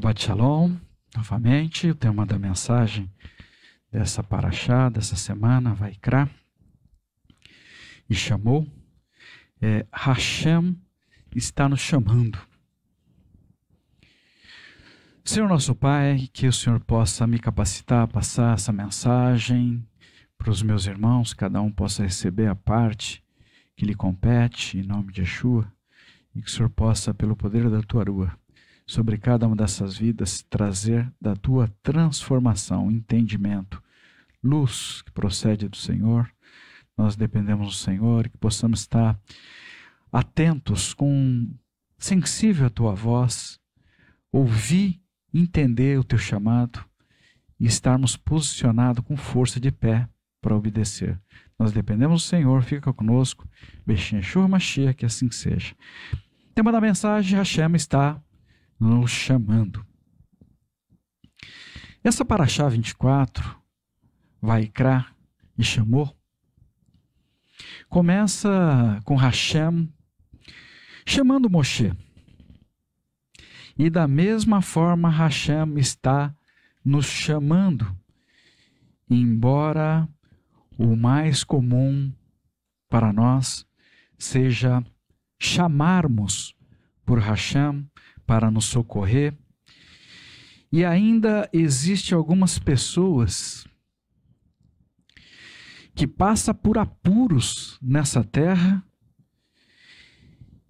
Shabbat Shalom, novamente, o tema da mensagem dessa paraxá, dessa semana, Vaikra, e chamou, Hashem está nos chamando. Senhor nosso Pai, que o Senhor possa me capacitar a passar essa mensagem para os meus irmãos, cada um possa receber a parte que lhe compete, em nome de Yeshua, e que o Senhor possa, pelo poder da Tua Rua, sobre cada uma dessas vidas, trazer da Tua transformação, entendimento, luz que procede do Senhor. Nós dependemos do Senhor e que possamos estar atentos, sensível à Tua voz, ouvir, entender o Teu chamado e estarmos posicionados com força de pé para obedecer. Nós dependemos do Senhor, fica conosco. Beshem Yeshua Mashiach, que assim seja. Tema da mensagem: Hashem está nos chamando. Essa paraxá 24, Vaikra e chamou, começa com Hashem chamando Moshe. E da mesma forma Hashem está nos chamando, embora o mais comum para nós seja chamarmos por Hashem para nos socorrer. E ainda existe algumas pessoas que passam por apuros nessa terra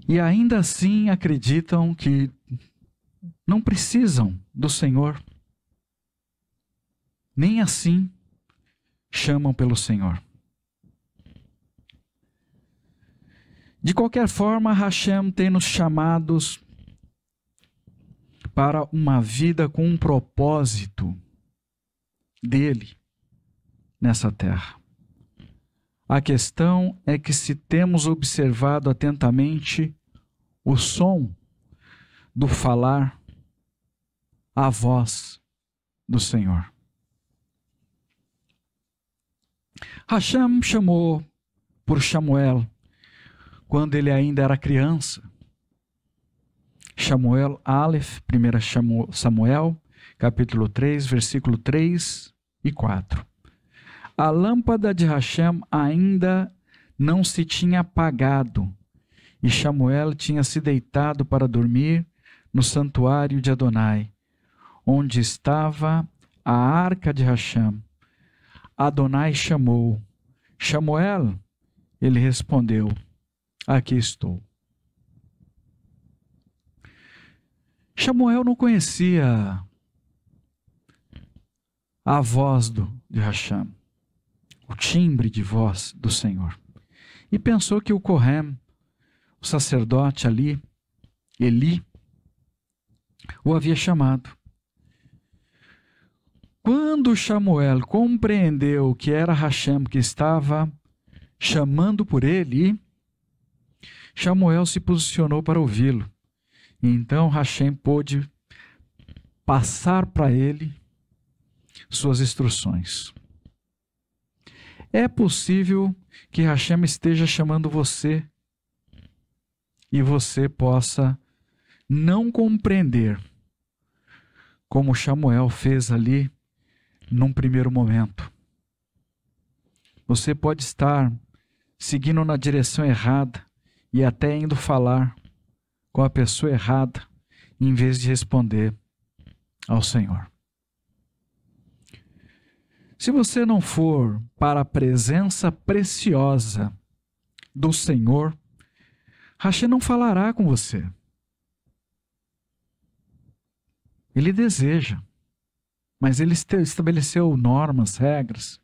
e ainda assim acreditam que não precisam do Senhor. Nem assim chamam pelo Senhor. De qualquer forma, Hashem tem nos chamados para uma vida com um propósito dele nessa terra. A questão é que, se temos observado atentamente o som do falar, a voz do Senhor. Hashem chamou por Samuel quando ele ainda era criança. Samuel Aleph, 1 Samuel, capítulo 3, versículo 3 e 4. A lâmpada de Hashem ainda não se tinha apagado, e Samuel tinha se deitado para dormir no santuário de Adonai, onde estava a arca de Hashem. Adonai chamou: Samuel. Ele respondeu: aqui estou. Samuel não conhecia a voz de Hashem, o timbre de voz do Senhor, e pensou que o Kohen, o sacerdote ali, Eli, o havia chamado. Quando Samuel compreendeu que era Hashem que estava chamando por ele, Samuel se posicionou para ouvi-lo. Então Hashem pôde passar para ele suas instruções. É possível que Hashem esteja chamando você e você possa não compreender, como Samuel fez ali num primeiro momento. Você pode estar seguindo na direção errada e até indo falar com a pessoa errada, em vez de responder ao Senhor. Se você não for para a presença preciosa do Senhor, Hashem não falará com você. Ele deseja, mas ele estabeleceu normas, regras,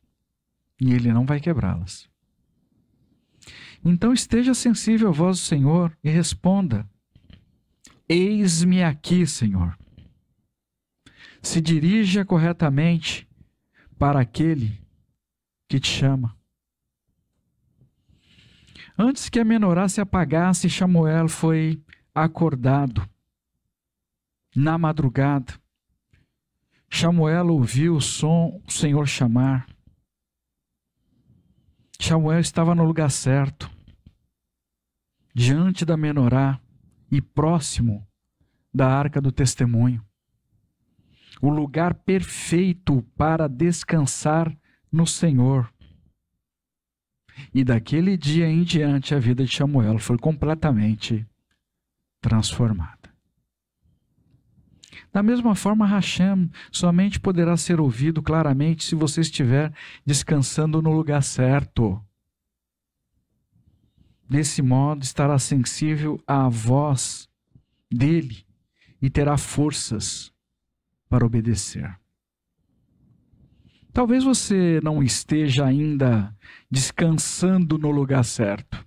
e ele não vai quebrá-las. Então esteja sensível à voz do Senhor e responda: eis-me aqui, Senhor. Se dirija corretamente para aquele que te chama. Antes que a menorá se apagasse, Samuel foi acordado na madrugada. Samuel ouviu o Senhor chamar. Samuel estava no lugar certo, diante da menorá e próximo da arca do testemunho. o lugar perfeito para descansar no Senhor. E daquele dia em diante a vida de Samuel foi completamente transformada. Da mesma forma, Hashem somente poderá ser ouvido claramente se você estiver descansando no lugar certo. Desse modo, estará sensível à voz dele e terá forças para obedecer. Talvez você não esteja ainda descansando no lugar certo.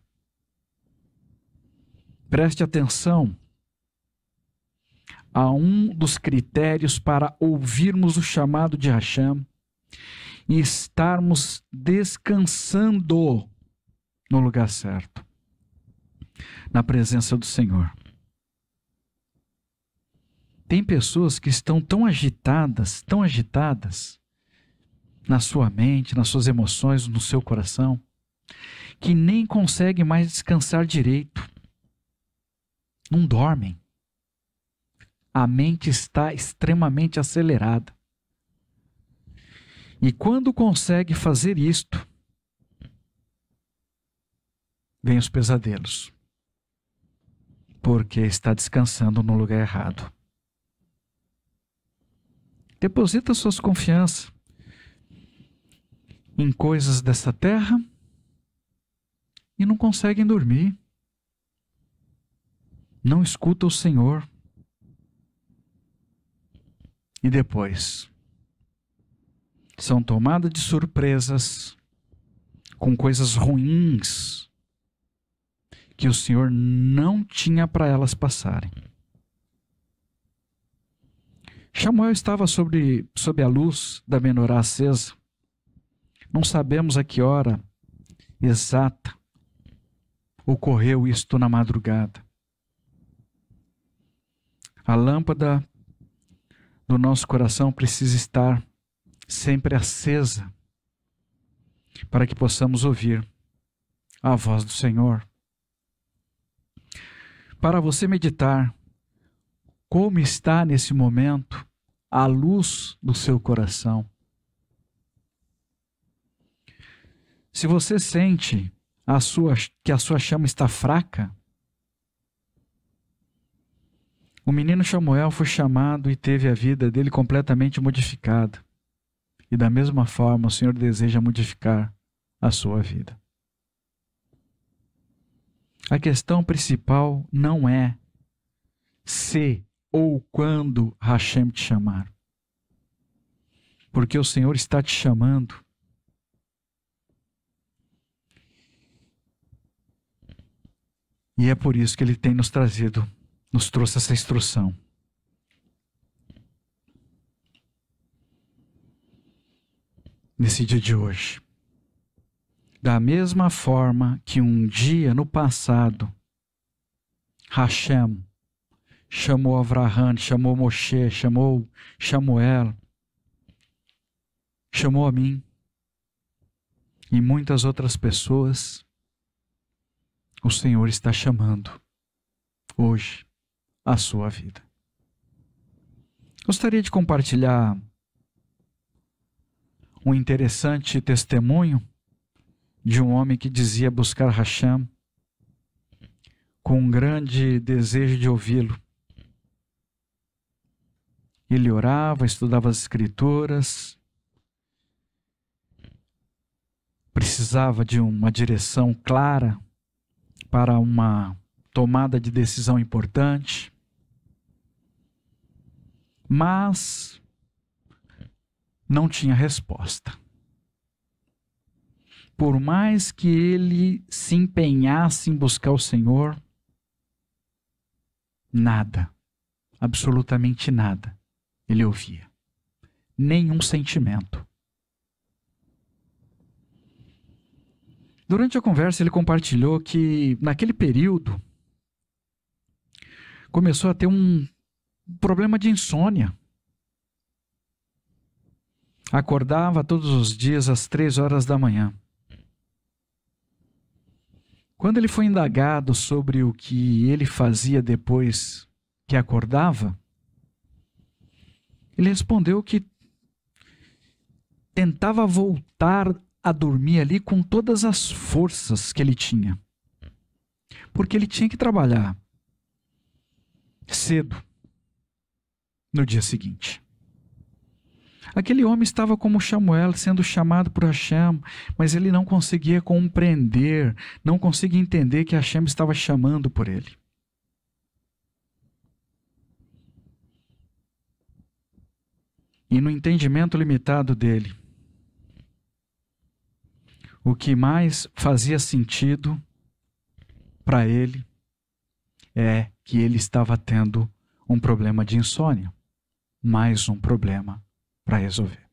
Preste atenção a um dos critérios para ouvirmos o chamado de Hashem e estarmos descansando no lugar certo, na presença do Senhor. Tem pessoas que estão tão agitadas na sua mente, nas suas emoções, no seu coração, que nem conseguem mais descansar direito. Não dormem. A mente está extremamente acelerada. E quando consegue fazer isto, vem os pesadelos. Porque está descansando no lugar errado. Deposita suas confianças em coisas dessa terra e não conseguem dormir. Não escuta o Senhor. E depois são tomadas de surpresas com coisas ruins que o Senhor não tinha para elas passarem. Samuel estava sob a luz da menorá acesa. Não sabemos a que hora exata ocorreu isto na madrugada. A lâmpada do nosso coração precisa estar sempre acesa para que possamos ouvir a voz do Senhor. Para você meditar como está nesse momento a luz do seu coração. Se você sente que a sua chama está fraca, o menino Samuel foi chamado e teve a vida dele completamente modificada. E da mesma forma o Senhor deseja modificar a sua vida. A questão principal não é se ou quando Hashem te chamar. Porque o Senhor está te chamando. E é por isso que Ele tem nos trouxe essa instrução. Nesse dia de hoje. Da mesma forma que um dia no passado, Hashem chamou Avraham, chamou Moshe, chamou Samuel, chamou a mim e muitas outras pessoas, o Senhor está chamando hoje a sua vida. Gostaria de compartilhar um interessante testemunho de um homem que dizia buscar Hashem com um grande desejo de ouvi-lo. Ele orava, estudava as Escrituras, precisava de uma direção clara para uma tomada de decisão importante, mas não tinha resposta. Por mais que ele se empenhasse em buscar o Senhor, nada, absolutamente nada, ele ouvia. Nenhum sentimento. Durante a conversa ele compartilhou que naquele período começou a ter um problema de insônia. Acordava todos os dias às 3 horas da manhã. Quando ele foi indagado sobre o que ele fazia depois que acordava, Ele respondeu que tentava voltar a dormir ali com todas as forças que ele tinha, porque ele tinha que trabalhar cedo no dia seguinte. Aquele homem estava como Samuel, sendo chamado por Hashem, mas ele não conseguia compreender, não conseguia entender que Hashem estava chamando por ele. E no entendimento limitado dele, o que mais fazia sentido para ele é que ele estava tendo um problema de insônia, mais um problema para resolver.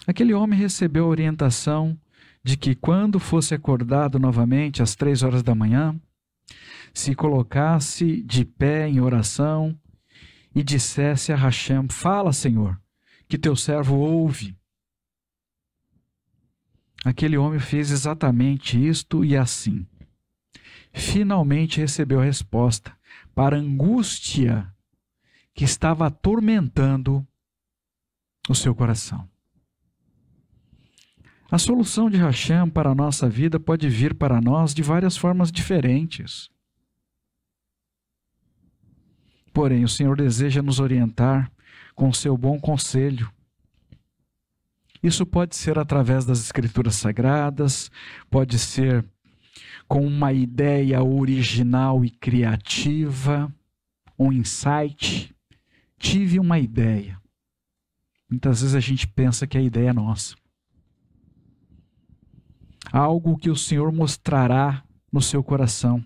Aquele homem recebeu a orientação de que quando fosse acordado novamente às 3 horas da manhã, se colocasse de pé em oração e dissesse a Hashem: fala, Senhor, que teu servo ouve. Aquele homem fez exatamente isto e assim. Finalmente recebeu a resposta para a angústia que estava atormentando o seu coração. A solução de Hashem para a nossa vida pode vir para nós de várias formas diferentes. Porém, o Senhor deseja nos orientar com o seu bom conselho. Isso pode ser através das Escrituras Sagradas, pode ser com uma ideia original e criativa, um insight. Tive uma ideia. Muitas vezes a gente pensa que a ideia é nossa. Algo que o Senhor mostrará no seu coração.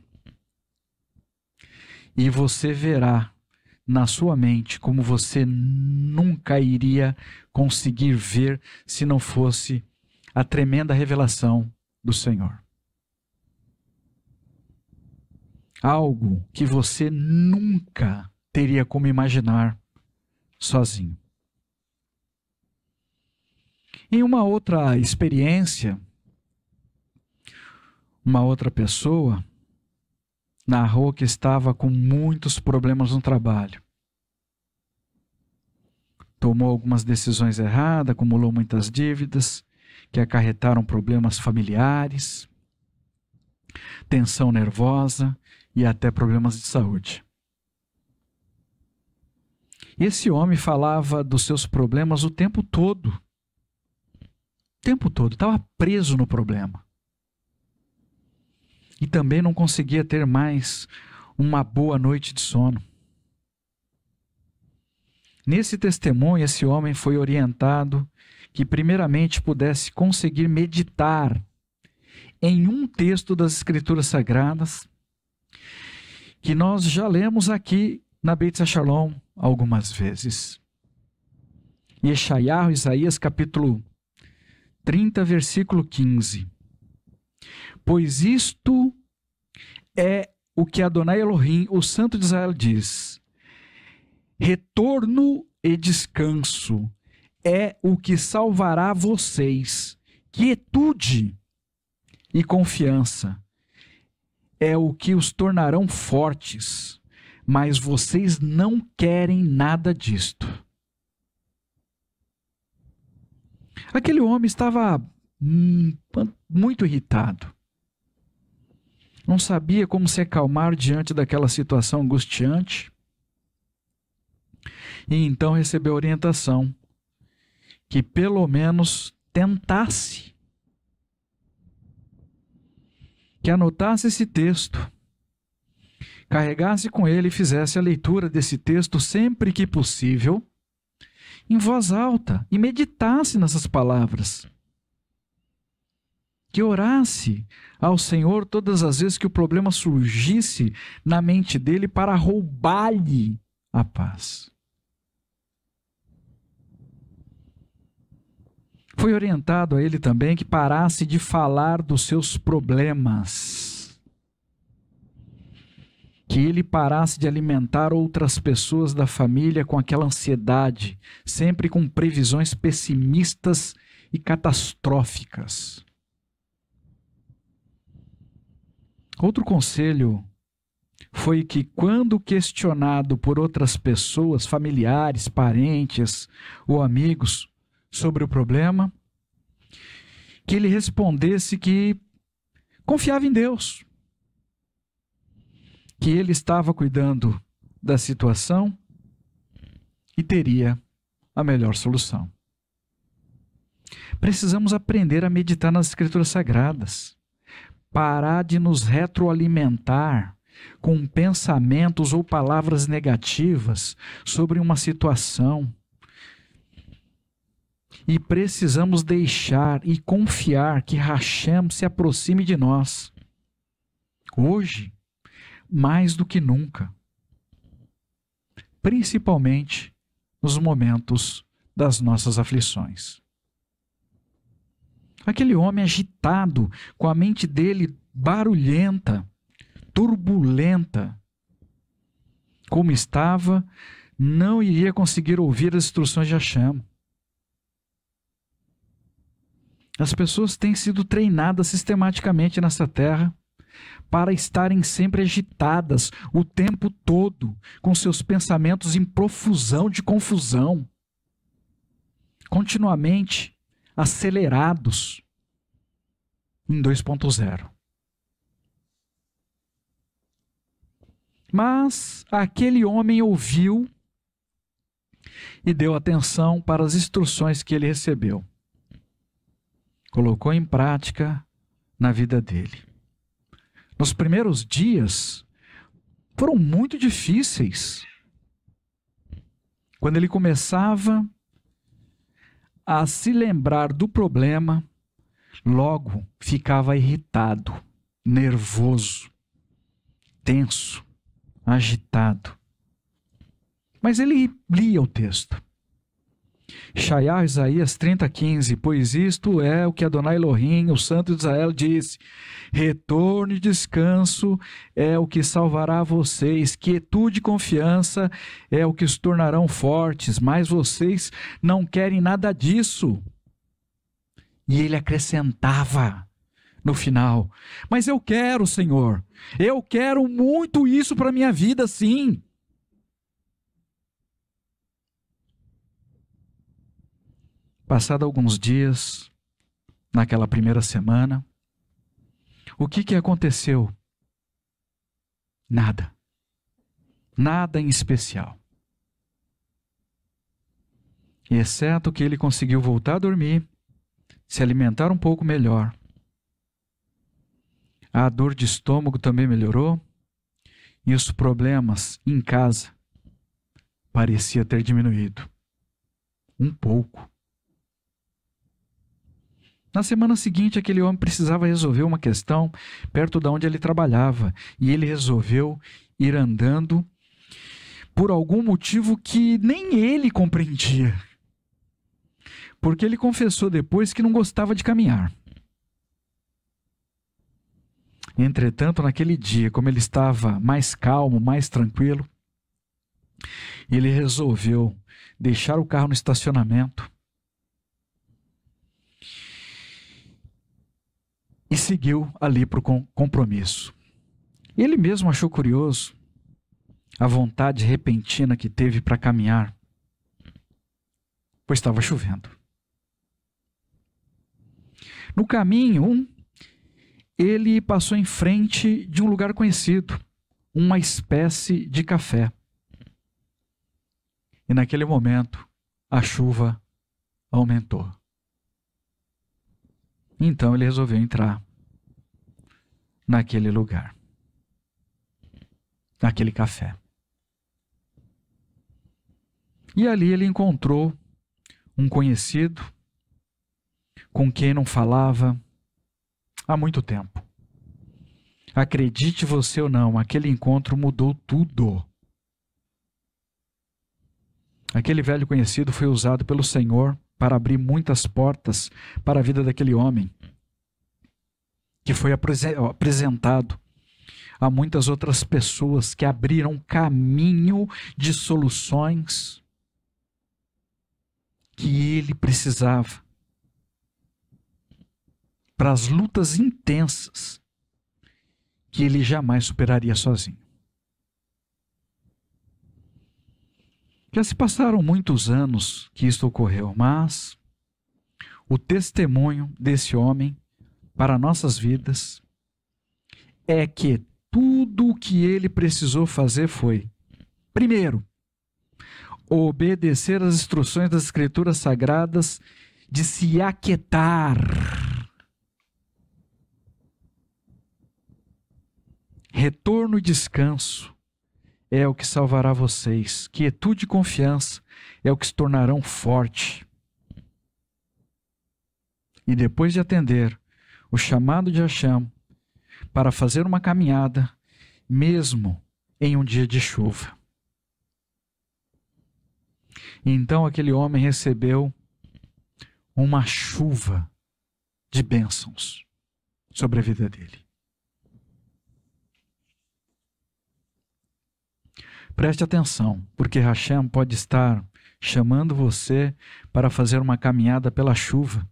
E você verá na sua mente como você nunca iria conseguir ver se não fosse a tremenda revelação do Senhor. Algo que você nunca teria como imaginar sozinho. Em uma outra experiência, uma outra pessoa narrou que estava com muitos problemas no trabalho. Tomou algumas decisões erradas, acumulou muitas dívidas que acarretaram problemas familiares, tensão nervosa e até problemas de saúde. Esse homem falava dos seus problemas o tempo todo. O tempo todo, estava preso no problema. E também não conseguia ter mais uma boa noite de sono. Nesse testemunho, esse homem foi orientado que primeiramente pudesse conseguir meditar em um texto das Escrituras Sagradas, que nós já lemos aqui na Beit Shalom algumas vezes. Yeshayahu, Isaías, capítulo 30, versículo 15. Pois isto é o que Adonai Elohim, o Santo de Israel, diz: retorno e descanso é o que salvará vocês. Quietude e confiança é o que os tornarão fortes, mas vocês não querem nada disto. Aquele homem estava muito irritado. Não sabia como se acalmar diante daquela situação angustiante. E então recebeu a orientação que pelo menos tentasse, que anotasse esse texto, carregasse com ele e fizesse a leitura desse texto sempre que possível, em voz alta, e meditasse nessas palavras. Que orasse ao Senhor todas as vezes que o problema surgisse na mente dele para roubar-lhe a paz. Foi orientado a ele também que parasse de falar dos seus problemas, que ele parasse de alimentar outras pessoas da família com aquela ansiedade, sempre com previsões pessimistas e catastróficas. Outro conselho foi que, quando questionado por outras pessoas, familiares, parentes ou amigos, sobre o problema, que ele respondesse que confiava em Deus, que ele estava cuidando da situação e teria a melhor solução. Precisamos aprender a meditar nas Escrituras Sagradas, parar de nos retroalimentar com pensamentos ou palavras negativas sobre uma situação. E precisamos deixar e confiar que Hashem se aproxime de nós, hoje, mais do que nunca, principalmente nos momentos das nossas aflições. Aquele homem agitado, com a mente dele barulhenta, turbulenta, como estava, não iria conseguir ouvir as instruções de Hashem. As pessoas têm sido treinadas sistematicamente nessa terra para estarem sempre agitadas o tempo todo, com seus pensamentos em profusão de confusão, continuamente acelerados em 2.0. Mas aquele homem ouviu e deu atenção para as instruções que ele recebeu. Colocou em prática na vida dele. Nos primeiros dias foram muito difíceis. Quando ele começava a se lembrar do problema, logo ficava irritado, nervoso, tenso, agitado. Mas ele lia o texto. Shaiá, Isaías 30:15, pois isto é o que Adonai Elohim, o Santo de Israel, disse: retorno e descanso é o que salvará vocês, quietude e confiança é o que os tornarão fortes, mas vocês não querem nada disso. E ele acrescentava no final: mas eu quero, Senhor, eu quero muito isso para a minha vida, sim. Passado alguns dias, naquela primeira semana, o que aconteceu? Nada. Nada em especial. Exceto que ele conseguiu voltar a dormir, se alimentar um pouco melhor. A dor de estômago também melhorou e os problemas em casa parecia ter diminuído. Um pouco. Na semana seguinte, aquele homem precisava resolver uma questão perto de onde ele trabalhava. E ele resolveu ir andando por algum motivo que nem ele compreendia. Porque ele confessou depois que não gostava de caminhar. Entretanto, naquele dia, como ele estava mais calmo, mais tranquilo, ele resolveu deixar o carro no estacionamento e seguiu ali para o compromisso. Ele mesmo achou curioso a vontade repentina que teve para caminhar, pois estava chovendo. No caminho, ele passou em frente de um lugar conhecido, uma espécie de café. E naquele momento, a chuva aumentou. Então ele resolveu entrar naquele lugar, naquele café. E ali ele encontrou um conhecido com quem não falava há muito tempo. Acredite você ou não, aquele encontro mudou tudo. Aquele velho conhecido foi usado pelo Senhor para abrir muitas portas para a vida daquele homem, que foi apresentado a muitas outras pessoas que abriram caminho de soluções que ele precisava para as lutas intensas que ele jamais superaria sozinho. Já se passaram muitos anos que isto ocorreu, mas o testemunho desse homem para nossas vidas é que tudo o que ele precisou fazer foi, primeiro, obedecer às instruções das Escrituras Sagradas de se aquietar. Retorno e descanso é o que salvará vocês. Quietude e confiança é o que se tornarão forte. E depois de atender o chamado de Hashem para fazer uma caminhada, mesmo em um dia de chuva. E então aquele homem recebeu uma chuva de bênçãos sobre a vida dele. Preste atenção, porque Hashem pode estar chamando você para fazer uma caminhada pela chuva.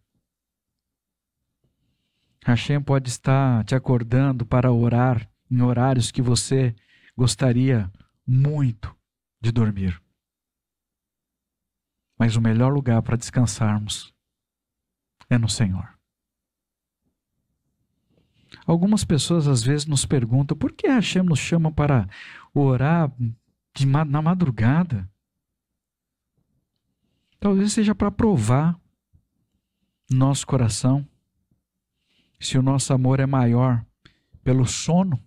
Hashem pode estar te acordando para orar em horários que você gostaria muito de dormir. Mas o melhor lugar para descansarmos é no Senhor. Algumas pessoas às vezes nos perguntam por que Hashem nos chama para orar na madrugada? Talvez seja para provar nosso coração se o nosso amor é maior pelo sono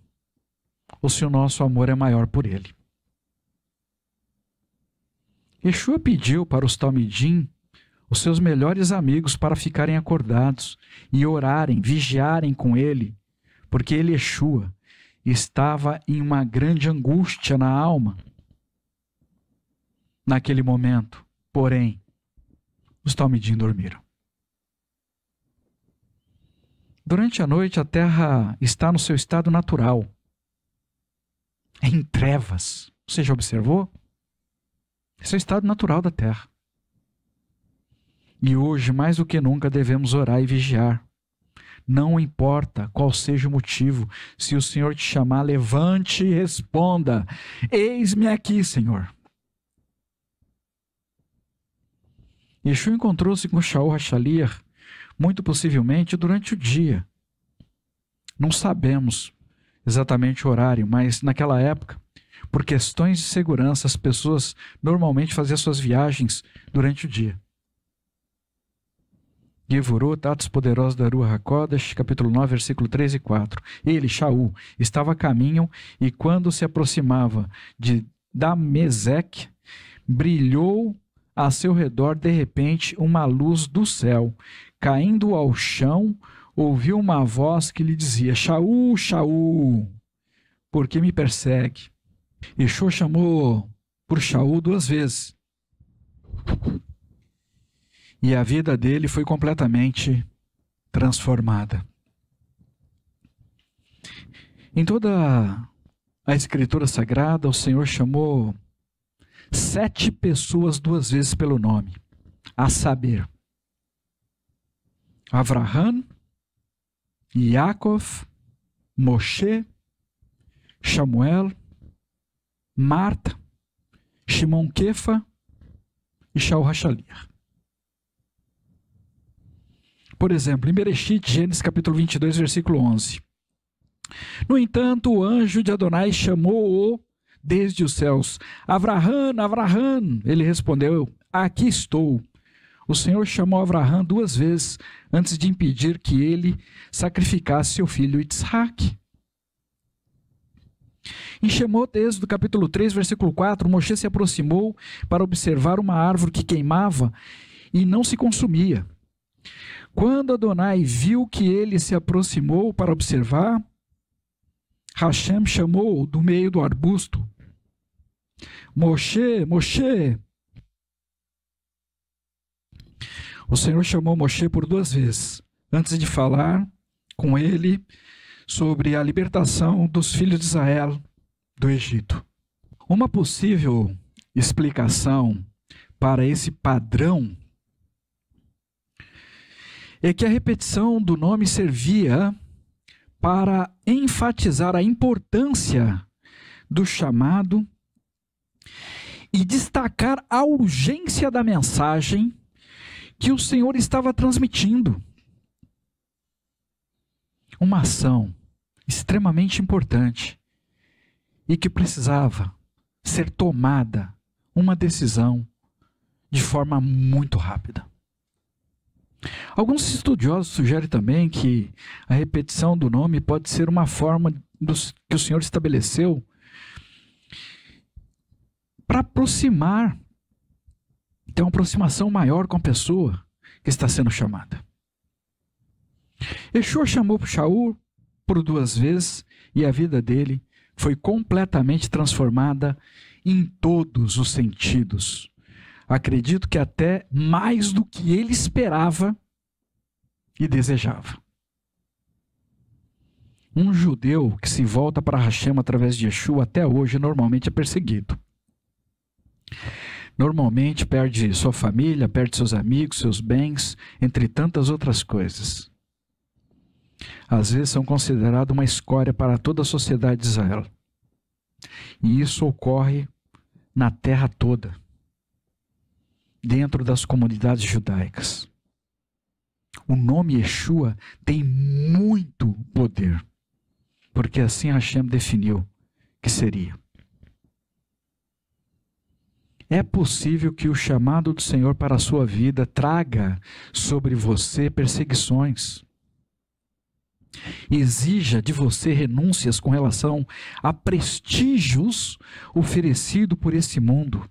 ou se o nosso amor é maior por Ele. Yeshua pediu para os Talmidim, os seus melhores amigos, para ficarem acordados e orarem, vigiarem com Ele, porque ele, Yeshua, estava em uma grande angústia na alma naquele momento. Porém, os Talmidim dormiram. Durante a noite, a terra está no seu estado natural, em trevas. Você já observou? Esse é o estado natural da terra. E hoje, mais do que nunca, devemos orar e vigiar. Não importa qual seja o motivo, se o Senhor te chamar, levante e responda: eis-me aqui, Senhor. Yeshua encontrou-se com Shaul HaShaliach, muito possivelmente durante o dia. Não sabemos exatamente o horário, mas naquela época, por questões de segurança, as pessoas normalmente faziam suas viagens durante o dia. Gevurot, Atos Poderosos da Ruach HaKodesh, capítulo 9, versículo 3 e 4. Ele, Shaul, estava a caminho e quando se aproximava de Dameseque, brilhou a seu redor de repente uma luz do céu. Caindo ao chão, ouviu uma voz que lhe dizia: Shaul, Shaul, por que me persegue? Yeshua chamou por Shaul 2 vezes. E a vida dele foi completamente transformada. Em toda a Escritura Sagrada, o Senhor chamou 7 pessoas 2 vezes pelo nome, a saber, Avraham, Yaakov, Moshe, Samuel, Marta, Shimon Kefa e Shaul HaShaliach. Por exemplo, em Bereshit, Gênesis capítulo 22, versículo 11. No entanto, o anjo de Adonai chamou-o desde os céus: Avraham, Avraham. Ele respondeu: aqui estou. O Senhor chamou Avraham 2 vezes antes de impedir que ele sacrificasse seu filho Isaac. Em Shemot, Êxodo capítulo 3, versículo 4, Moshe se aproximou para observar uma árvore que queimava e não se consumia. Quando Adonai viu que ele se aproximou para observar, Hashem chamou do meio do arbusto: Moshe, Moshe. O Senhor chamou Moshe por 2 vezes, antes de falar com ele sobre a libertação dos filhos de Israel do Egito. Uma possível explicação para esse padrão é que a repetição do nome servia para enfatizar a importância do chamado e destacar a urgência da mensagem que o Senhor estava transmitindo. Uma ação extremamente importante e que precisava ser tomada, uma decisão, de forma muito rápida. Alguns estudiosos sugerem também que a repetição do nome pode ser uma forma que o Senhor estabeleceu para aproximar, ter uma aproximação maior com a pessoa que está sendo chamada. Yeshua chamou Shaul por 2 vezes e a vida dele foi completamente transformada em todos os sentidos. Acredito que até mais do que ele esperava e desejava. Um judeu que se volta para Hashem através de Yeshua até hoje normalmente é perseguido. Normalmente perde sua família, perde seus amigos, seus bens, entre tantas outras coisas. Às vezes são considerados uma escória para toda a sociedade de Israel. E isso ocorre na terra toda, dentro das comunidades judaicas. O nome Yeshua tem muito poder, porque assim Hashem definiu que seria. É possível que o chamado do Senhor para a sua vida traga sobre você perseguições. Exija de você renúncias com relação a prestígios oferecidos por esse mundo.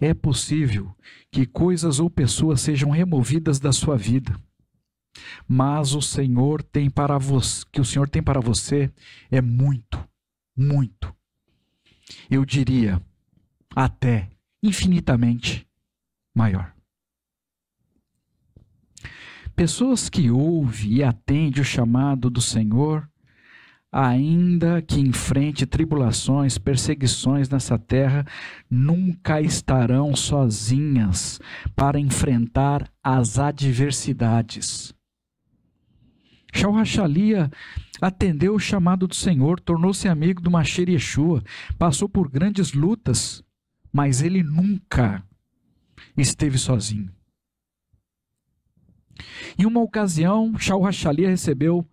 É possível que coisas ou pessoas sejam removidas da sua vida, mas o Senhor tem para você, que o Senhor tem para você é muito, muito. Eu diria até infinitamente maior. Pessoas que ouvem e atendem o chamado do Senhor, ainda que enfrente tribulações, perseguições nessa terra, nunca estarão sozinhas para enfrentar as adversidades. Shaul Hachalia atendeu o chamado do Senhor, tornou-se amigo do Mashiach Yeshua, passou por grandes lutas, mas ele nunca esteve sozinho. Em uma ocasião, Shaul Hachalia recebeu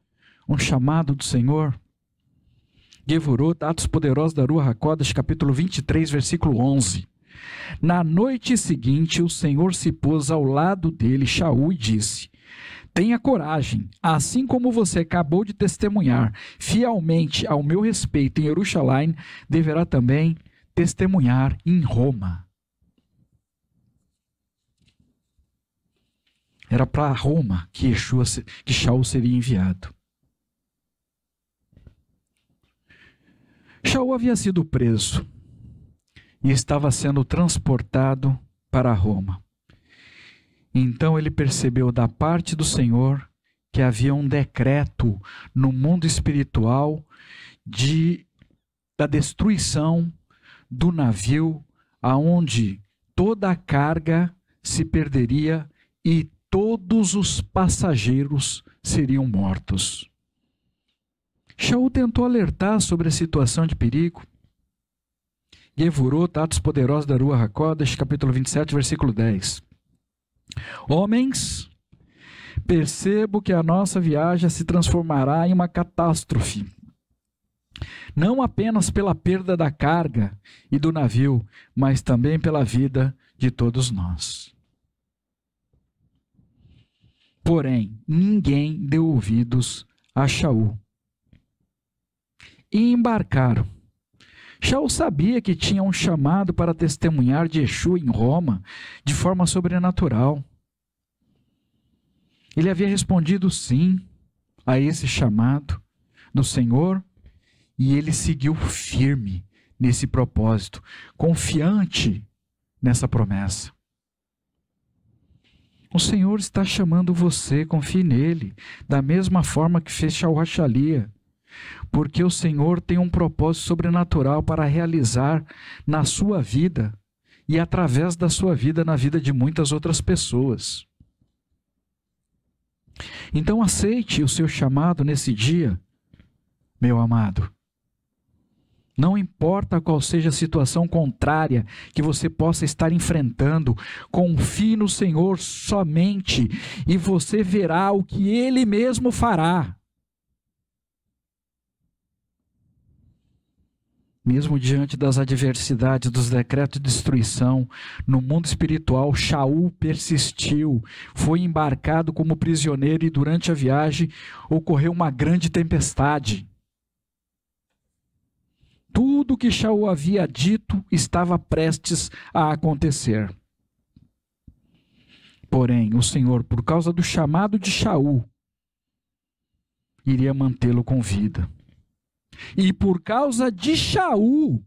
um chamado do Senhor. Gevurot, Atos Poderosos da Ruach HaKodesh, capítulo 23, versículo 11. Na noite seguinte, o Senhor se pôs ao lado dele, Shaul, e disse: tenha coragem, assim como você acabou de testemunhar fielmente ao meu respeito em Jerusalém, deverá também testemunhar em Roma. Era para Roma que Shaul seria enviado. Shaul havia sido preso e estava sendo transportado para Roma. Então ele percebeu da parte do Senhor que havia um decreto no mundo espiritual da destruição do navio, aonde toda a carga se perderia e todos os passageiros seriam mortos. Shaul tentou alertar sobre a situação de perigo. Gevurot, Atos Poderosos da Ruach HaKodesh, capítulo 27, versículo 10. Homens, percebo que a nossa viagem se transformará em uma catástrofe, não apenas pela perda da carga e do navio, mas também pela vida de todos nós. Porém, ninguém deu ouvidos a Shaul e embarcaram. Shaul sabia que tinha um chamado para testemunhar de Yeshua em Roma de forma sobrenatural. Ele havia respondido sim a esse chamado do Senhor e ele seguiu firme nesse propósito, confiante nessa promessa. O Senhor está chamando você, confie nele, da mesma forma que fez Shaul Hachalia, porque o Senhor tem um propósito sobrenatural para realizar na sua vida e através da sua vida na vida de muitas outras pessoas. Então aceite o seu chamado nesse dia, meu amado. Não importa qual seja a situação contrária que você possa estar enfrentando, confie no Senhor somente e você verá o que Ele mesmo fará. Mesmo diante das adversidades, dos decretos de destruição, no mundo espiritual, Shaul persistiu, foi embarcado como prisioneiro e durante a viagem ocorreu uma grande tempestade. Tudo que Shaul havia dito estava prestes a acontecer. Porém, o Senhor, por causa do chamado de Shaul, iria mantê-lo com vida. E por causa de Shaul,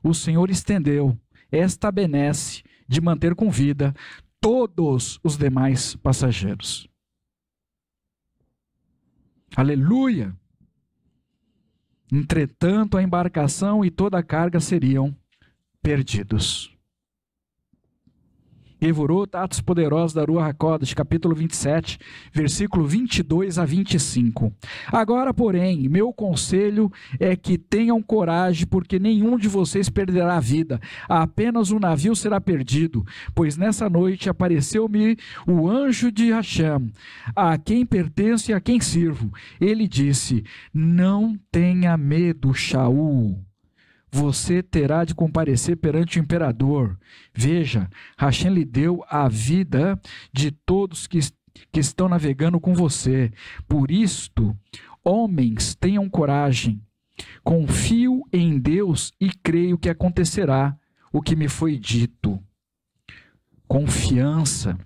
o Senhor estendeu esta benesse de manter com vida todos os demais passageiros. Aleluia! Entretanto, a embarcação e toda a carga seriam perdidos. Evurot, Atos Poderosos da Ruach HaKodesh, capítulo 27, versículo 22 a 25. Agora, porém, meu conselho é que tenham coragem, porque nenhum de vocês perderá a vida, apenas um navio será perdido, pois nessa noite apareceu-me o anjo de Hashem, a quem pertenço e a quem sirvo. Ele disse: não tenha medo, Shaul. Você terá de comparecer perante o imperador. Veja, Hashem lhe deu a vida de todos que estão navegando com você. Por isto, homens, tenham coragem. Confio em Deus e creio que acontecerá o que me foi dito. Confiança.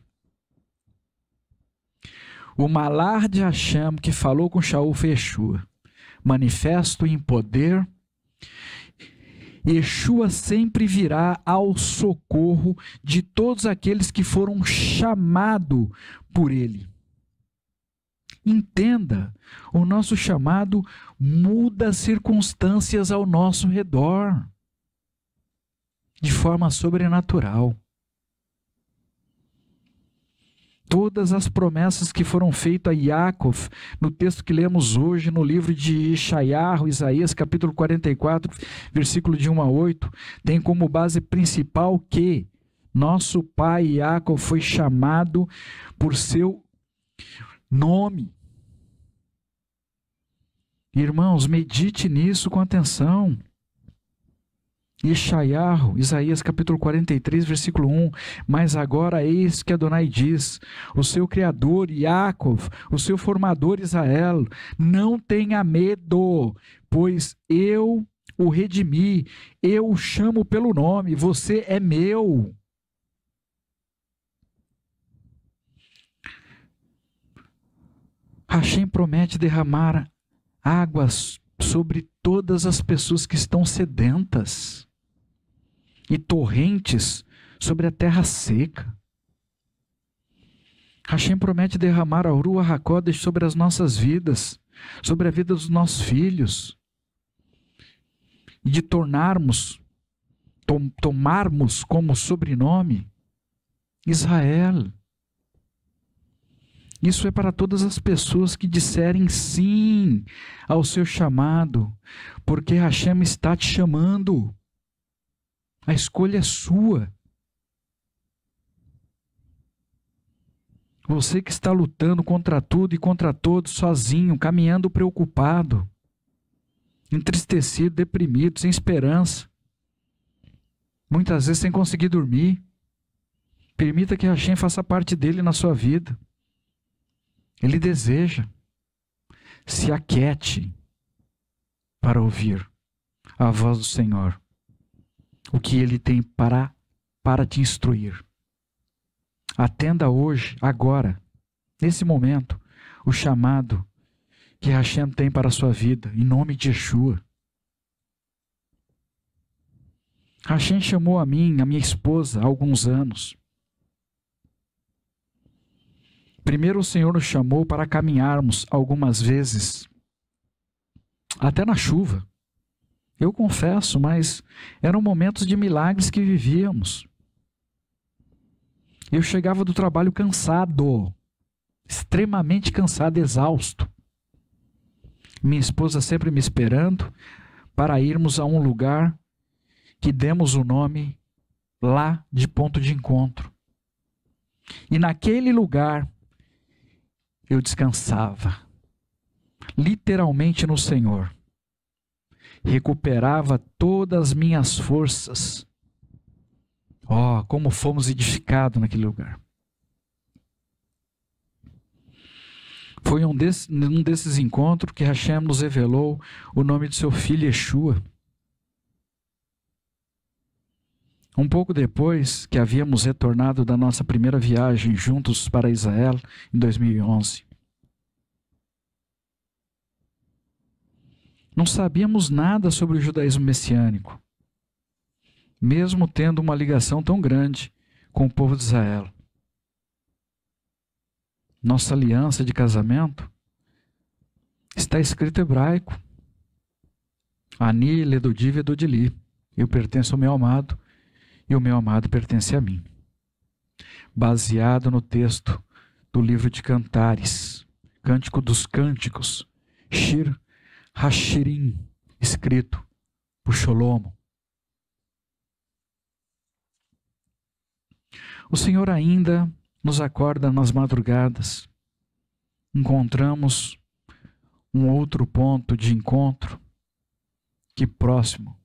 O malar de Hashem que falou com Shaul foi Yeshua. Manifesto em poder. Yeshua sempre virá ao socorro de todos aqueles que foram chamados por Ele. Entenda, o nosso chamado muda as circunstâncias ao nosso redor, de forma sobrenatural. Todas as promessas que foram feitas a Yaakov, no texto que lemos hoje, no livro de Yeshayahu, Isaías, capítulo 44, versículo de 1 a 8, tem como base principal que nosso pai Yaakov foi chamado por seu nome. Irmãos, medite nisso com atenção. Yeshayahu, Isaías capítulo 43, versículo 1, mas agora eis que Adonai diz, o seu Criador, Yaakov, o seu formador Israel, não tenha medo, pois eu o redimi, eu o chamo pelo nome, você é meu. Hashem promete derramar águas sobre todas as pessoas que estão sedentas e torrentes sobre a terra seca. Hashem promete derramar a Ruach HaKodesh sobre as nossas vidas, sobre a vida dos nossos filhos, e de tomarmos como sobrenome Israel. Isso é para todas as pessoas que disserem sim ao seu chamado, porque Hashem está te chamando. A escolha é sua. Você que está lutando contra tudo e contra todos, sozinho, caminhando preocupado, entristecido, deprimido, sem esperança, muitas vezes sem conseguir dormir, permita que Hashem faça parte dele na sua vida. Ele deseja. Se aquiete para ouvir a voz do Senhor. O que Ele tem para te instruir. Atenda hoje, agora, nesse momento, o chamado que Hashem tem para a sua vida, em nome de Yeshua. Hashem chamou a mim, a minha esposa, há alguns anos. Primeiro o Senhor nos chamou para caminharmos algumas vezes, até na chuva. Eu confesso, mas eram momentos de milagres que vivíamos. Eu chegava do trabalho cansado, extremamente cansado, exausto. Minha esposa sempre me esperando para irmos a um lugar que demos o nome lá de ponto de encontro. E naquele lugar eu descansava, literalmente no Senhor. Recuperava todas as minhas forças. Oh, como fomos edificados naquele lugar. Foi um desses encontros que Hashem nos revelou o nome de seu filho Yeshua. Um pouco depois que havíamos retornado da nossa primeira viagem juntos para Israel, em 2011. Não sabíamos nada sobre o judaísmo messiânico, mesmo tendo uma ligação tão grande com o povo de Israel. Nossa aliança de casamento está escrito em hebraico. Ani, Ledodiv e Dodili. Eu pertenço ao meu amado e o meu amado pertence a mim. Baseado no texto do livro de Cantares, Cântico dos Cânticos, Shir Hashirim, escrito por Sholomo. O Senhor ainda nos acorda nas madrugadas. Encontramos um outro ponto de encontro que próximo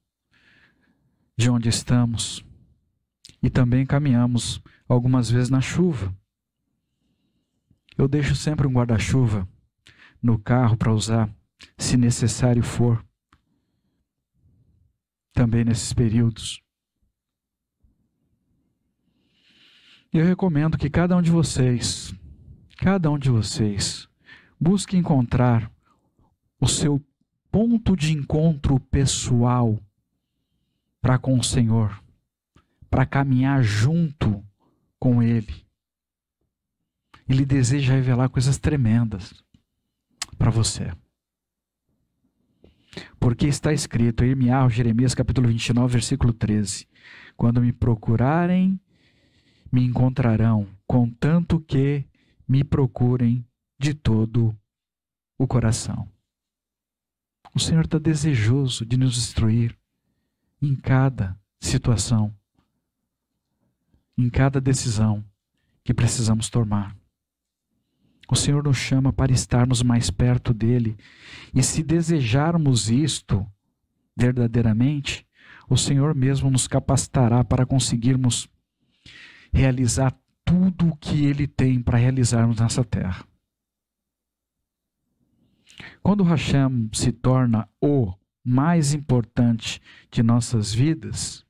de onde estamos. E também caminhamos algumas vezes na chuva. Eu deixo sempre um guarda-chuva no carro para usar, se necessário for, também nesses períodos. Eu recomendo que cada um de vocês, busque encontrar o seu ponto de encontro pessoal para com o Senhor, para caminhar junto com Ele. Ele deseja revelar coisas tremendas para você. Porque está escrito em Jeremias capítulo 29, versículo 13. Quando me procurarem, me encontrarão, contanto que me procurem de todo o coração. O Senhor está desejoso de nos instruir em cada situação, em cada decisão que precisamos tomar. O Senhor nos chama para estarmos mais perto dEle, e se desejarmos isto verdadeiramente, o Senhor mesmo nos capacitará para conseguirmos realizar tudo o que Ele tem para realizarmos nessa terra. Quando Hashem se torna o mais importante de nossas vidas,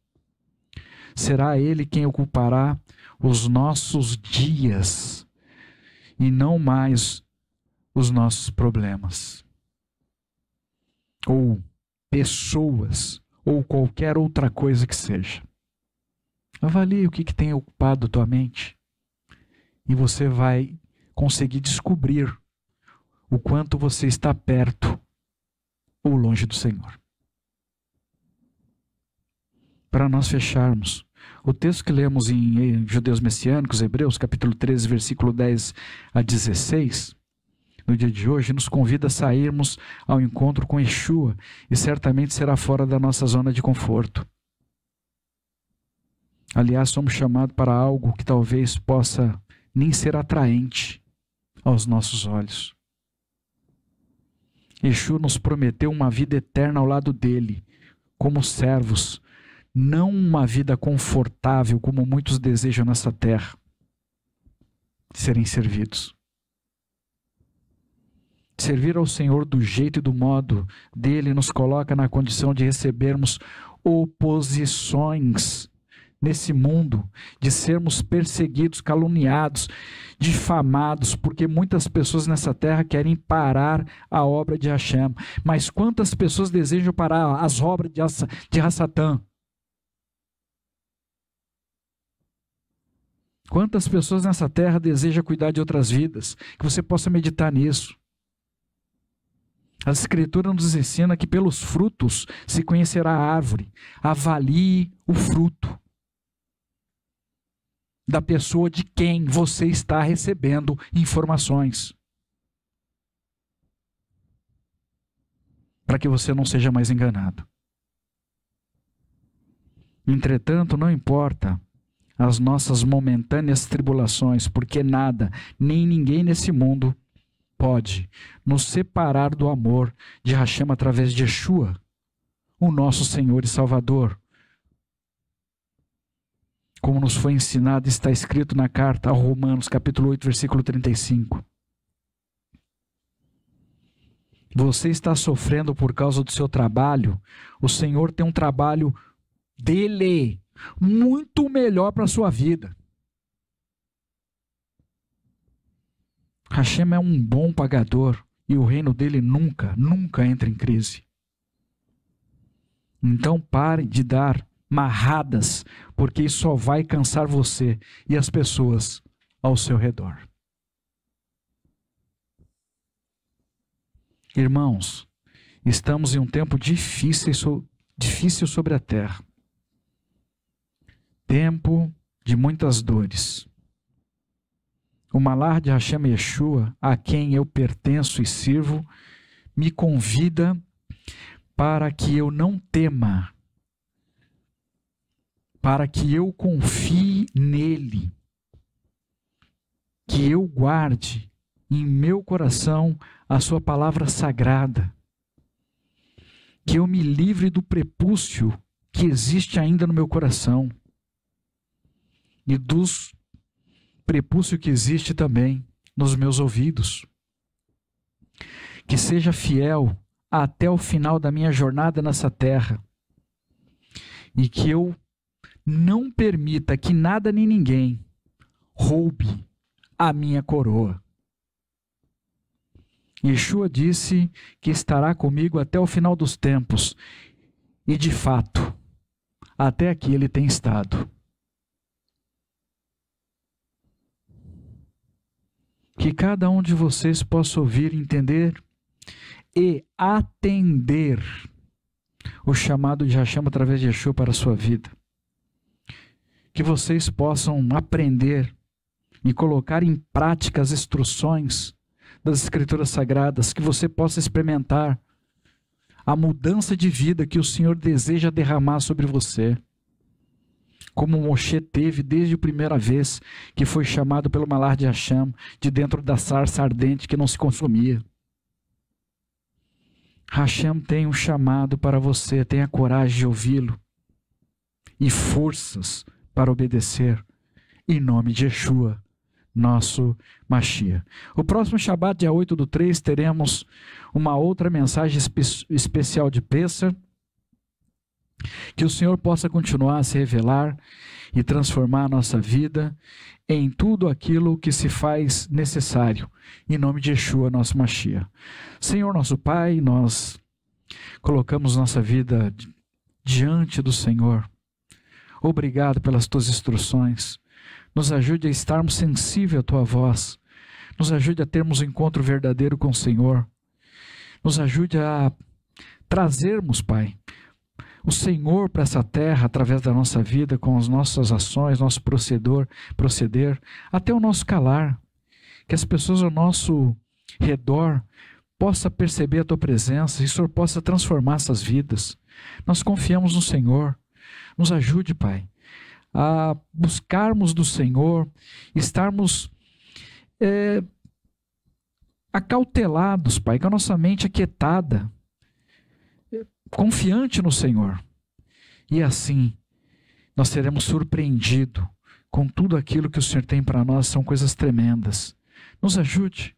será Ele quem ocupará os nossos dias e não mais os nossos problemas, ou pessoas, ou qualquer outra coisa que seja. Avalie o que tem ocupado tua mente e você vai conseguir descobrir o quanto você está perto ou longe do Senhor. Para nós fecharmos, o texto que lemos em Judeus Messiânicos, Hebreus, capítulo 13, versículo 10 a 16, no dia de hoje, nos convida a sairmos ao encontro com Yeshua, e certamente será fora da nossa zona de conforto. Aliás, somos chamados para algo que talvez possa nem ser atraente aos nossos olhos. Yeshua nos prometeu uma vida eterna ao lado dele, como servos, não uma vida confortável como muitos desejam nessa terra, serem servidos. Servir ao Senhor do jeito e do modo dele nos coloca na condição de recebermos oposições nesse mundo, de sermos perseguidos, caluniados, difamados, porque muitas pessoas nessa terra querem parar a obra de Hashem. Mas quantas pessoas desejam parar as obras de Hassatã? Quantas pessoas nessa terra desejam cuidar de outras vidas? Que você possa meditar nisso. A Escritura nos ensina que pelos frutos se conhecerá a árvore. Avalie o fruto da pessoa de quem você está recebendo informações, para que você não seja mais enganado. Entretanto, não importa as nossas momentâneas tribulações, porque nada, nem ninguém nesse mundo pode nos separar do amor de Hashem através de Yeshua, o nosso Senhor e Salvador. Como nos foi ensinado, está escrito na carta aos Romanos, capítulo 8, versículo 35. Você está sofrendo por causa do seu trabalho? O Senhor tem um trabalho dele, muito melhor para a sua vida. Hashem é um bom pagador e o reino dele nunca entra em crise. Então pare de dar marradas, porque isso só vai cansar você e as pessoas ao seu redor. Irmãos, estamos em um tempo difícil sobre a terra. Tempo de muitas dores. O Malar de Hashem Yeshua, a quem eu pertenço e sirvo, me convida para que eu não tema, para que eu confie nele, que eu guarde em meu coração a sua palavra sagrada, que eu me livre do prepúcio que existe ainda no meu coração e dos prepúcio que existe também nos meus ouvidos. Que seja fiel até o final da minha jornada nessa terra e que eu não permita que nada nem ninguém roube a minha coroa. Yeshua disse que estará comigo até o final dos tempos e, de fato, até aqui ele tem estado. Que cada um de vocês possa ouvir, entender e atender o chamado de Hashem através de Yeshua para a sua vida. Que vocês possam aprender e colocar em prática as instruções das Escrituras Sagradas, que você possa experimentar a mudança de vida que o Senhor deseja derramar sobre você. Como Moshe teve desde a primeira vez que foi chamado pelo Malar de Hashem, de dentro da sarça ardente que não se consumia. Hashem tem um chamado para você, tenha coragem de ouvi-lo e forças para obedecer, em nome de Yeshua, nosso Mashiach. O próximo Shabat, dia 8/3, teremos uma outra mensagem especial de Pêssar. Que o Senhor possa continuar a se revelar e transformar a nossa vida em tudo aquilo que se faz necessário. Em nome de Yeshua, nosso Mashiach. Senhor, nosso Pai, nós colocamos nossa vida diante do Senhor. Obrigado pelas tuas instruções. Nos ajude a estarmos sensíveis à tua voz. Nos ajude a termos um encontro verdadeiro com o Senhor. Nos ajude a trazermos, Pai, o Senhor para essa terra através da nossa vida, com as nossas ações, nosso proceder, até o nosso calar. Que as pessoas ao nosso redor possam perceber a tua presença e o Senhor possa transformar essas vidas. Nós confiamos no Senhor. Nos ajude, Pai, a buscarmos do Senhor, estarmos acautelados, Pai, com a nossa mente aquietada, confiante no Senhor. E assim, nós seremos surpreendidos com tudo aquilo que o Senhor tem para nós, são coisas tremendas. Nos ajude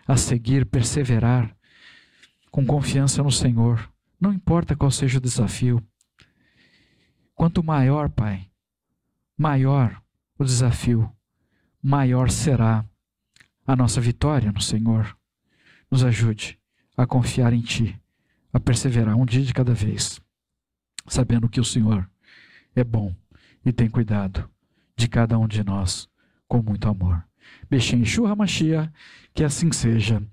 a seguir, perseverar com confiança no Senhor. Não importa qual seja o desafio. Quanto maior, Pai, maior o desafio, maior será a nossa vitória no Senhor. Nos ajude a confiar em Ti, a perseverar um dia de cada vez, sabendo que o Senhor é bom e tem cuidado de cada um de nós com muito amor. Beshem Yeshua HaMashiach, que assim seja.